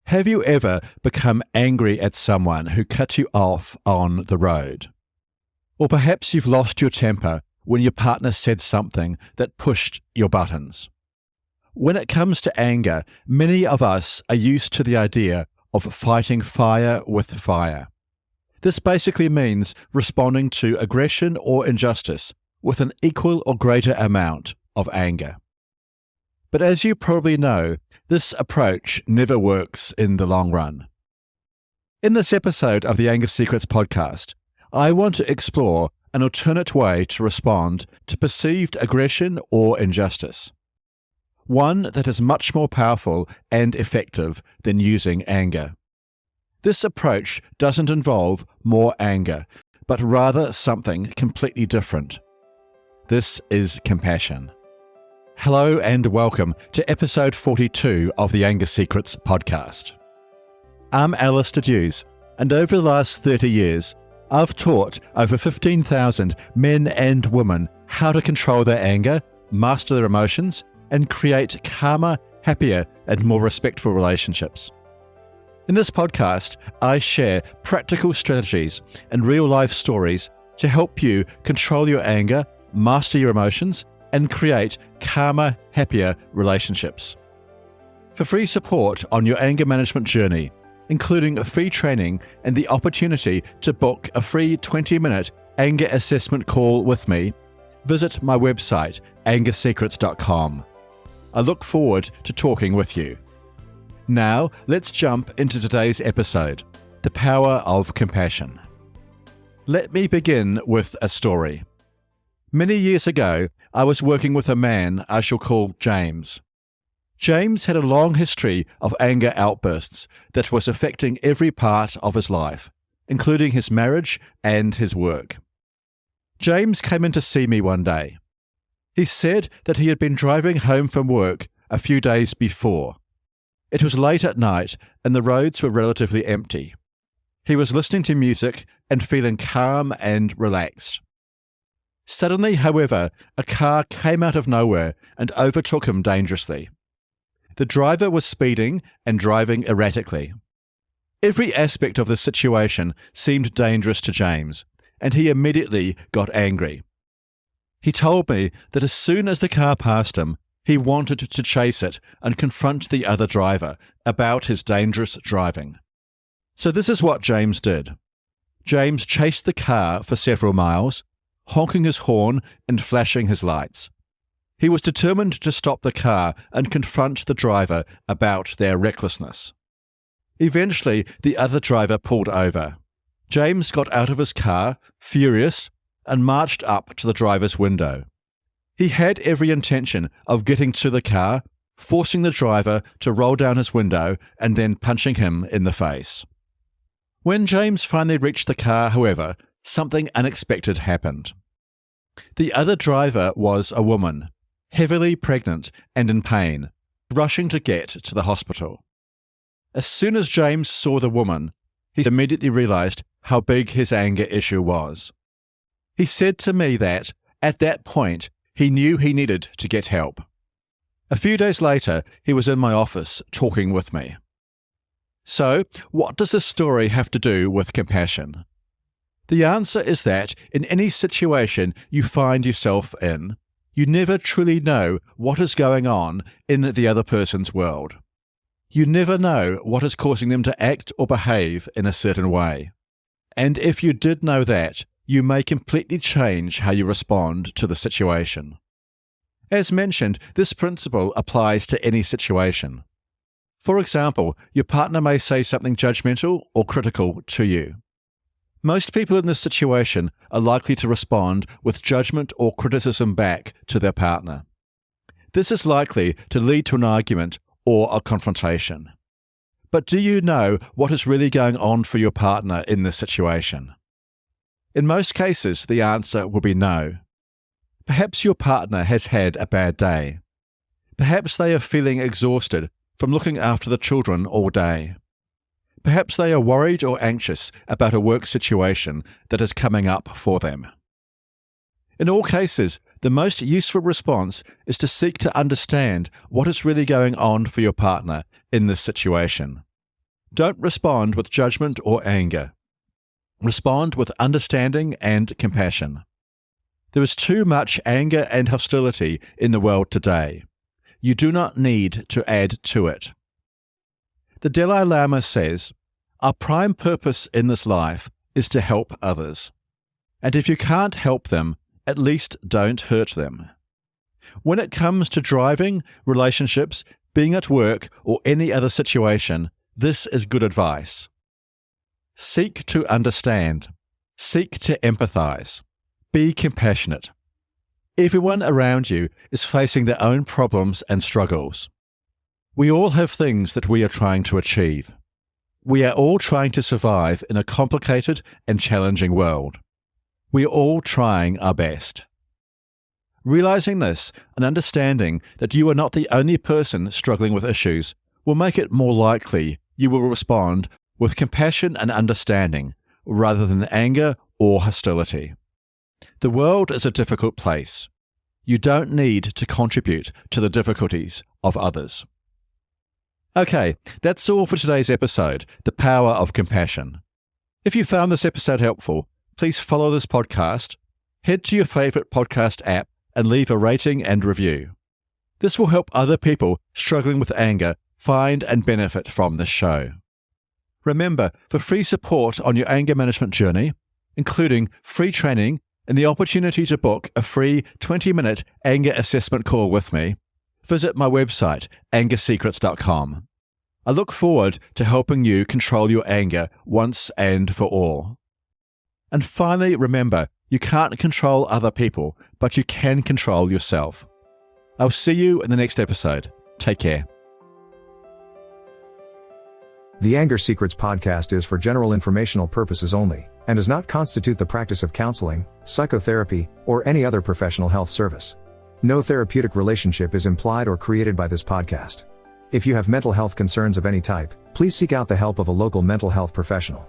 Have you ever become angry at someone who cut you off on the road? Or perhaps you've lost your temper when your partner said something that pushed your buttons. When it comes to anger, many of us are used to the idea of fighting fire with fire. This basically means responding to aggression or injustice with an equal or greater amount of anger. But as you probably know, this approach never works in the long run. In this episode of the Anger Secrets podcast, I want to explore an alternate way to respond to perceived aggression or injustice. One that is much more powerful and effective than using anger. This approach doesn't involve more anger, but rather something completely different. This is compassion. Hello and welcome to episode 42 of the Anger Secrets podcast. I'm Alastair Duhs, and over the last 30 years, I've taught over 15,000 men and women how to control their anger, master their emotions, and create calmer, happier, and more respectful relationships. In this podcast, I share practical strategies and real-life stories to help you control your anger, master your emotions, and create calmer, happier relationships. For free support on your anger management journey, including a free training and the opportunity to book a free 20-minute anger assessment call with me, visit my website, angersecrets.com. I look forward to talking with you. Now, let's jump into today's episode, The Power of Compassion. Let me begin with a story. Many years ago, I was working with a man I shall call James. James had a long history of anger outbursts that was affecting every part of his life, including his marriage and his work. James came in to see me one day. He said that he had been driving home from work a few days before. It was late at night and the roads were relatively empty. He was listening to music and feeling calm and relaxed. Suddenly, however, a car came out of nowhere and overtook him dangerously. The driver was speeding and driving erratically. Every aspect of the situation seemed dangerous to James, and he immediately got angry. He told me that as soon as the car passed him, he wanted to chase it and confront the other driver about his dangerous driving. So this is what James did. James chased the car for several miles, honking his horn and flashing his lights. He was determined to stop the car and confront the driver about their recklessness. Eventually, the other driver pulled over. James got out of his car, furious, and marched up to the driver's window. He had every intention of getting to the car, forcing the driver to roll down his window and then punching him in the face. When James finally reached the car, however, something unexpected happened. The other driver was a woman, heavily pregnant and in pain, rushing to get to the hospital. As soon as James saw the woman, he immediately realized how big his anger issue was. He said to me that, at that point, he knew he needed to get help. A few days later, he was in my office talking with me. So, what does this story have to do with compassion? The answer is that in any situation you find yourself in, you never truly know what is going on in the other person's world. You never know what is causing them to act or behave in a certain way. And if you did know that, you may completely change how you respond to the situation. As mentioned, this principle applies to any situation. For example, your partner may say something judgmental or critical to you. Most people in this situation are likely to respond with judgment or criticism back to their partner. This is likely to lead to an argument or a confrontation. But do you know what is really going on for your partner in this situation? In most cases, the answer will be no. Perhaps your partner has had a bad day. Perhaps they are feeling exhausted from looking after the children all day. Perhaps they are worried or anxious about a work situation that is coming up for them. In all cases, the most useful response is to seek to understand what is really going on for your partner in this situation. Don't respond with judgment or anger. Respond with understanding and compassion. There is too much anger and hostility in the world today. You do not need to add to it. The Dalai Lama says, "Our prime purpose in this life is to help others. And if you can't help them, at least don't hurt them." When it comes to driving, relationships, being at work, or any other situation, this is good advice. Seek to understand. Seek to empathize. Be compassionate. Everyone around you is facing their own problems and struggles. We all have things that we are trying to achieve. We are all trying to survive in a complicated and challenging world. We are all trying our best. Realizing this and understanding that you are not the only person struggling with issues will make it more likely you will respond with compassion and understanding rather than anger or hostility. The world is a difficult place. You don't need to contribute to the difficulties of others. Okay, that's all for today's episode, The Power of Compassion. If you found this episode helpful, please follow this podcast, head to your favorite podcast app, and leave a rating and review. This will help other people struggling with anger find and benefit from this show. Remember, for free support on your anger management journey, including free training and the opportunity to book a free 20-minute anger assessment call with me, visit my website, angersecrets.com. I look forward to helping you control your anger once and for all. And finally, remember, you can't control other people, but you can control yourself. I'll see you in the next episode. Take care. The Anger Secrets podcast is for general informational purposes only, and does not constitute the practice of counseling, psychotherapy, or any other professional health service. No therapeutic relationship is implied or created by this podcast. If you have mental health concerns of any type, please seek out the help of a local mental health professional.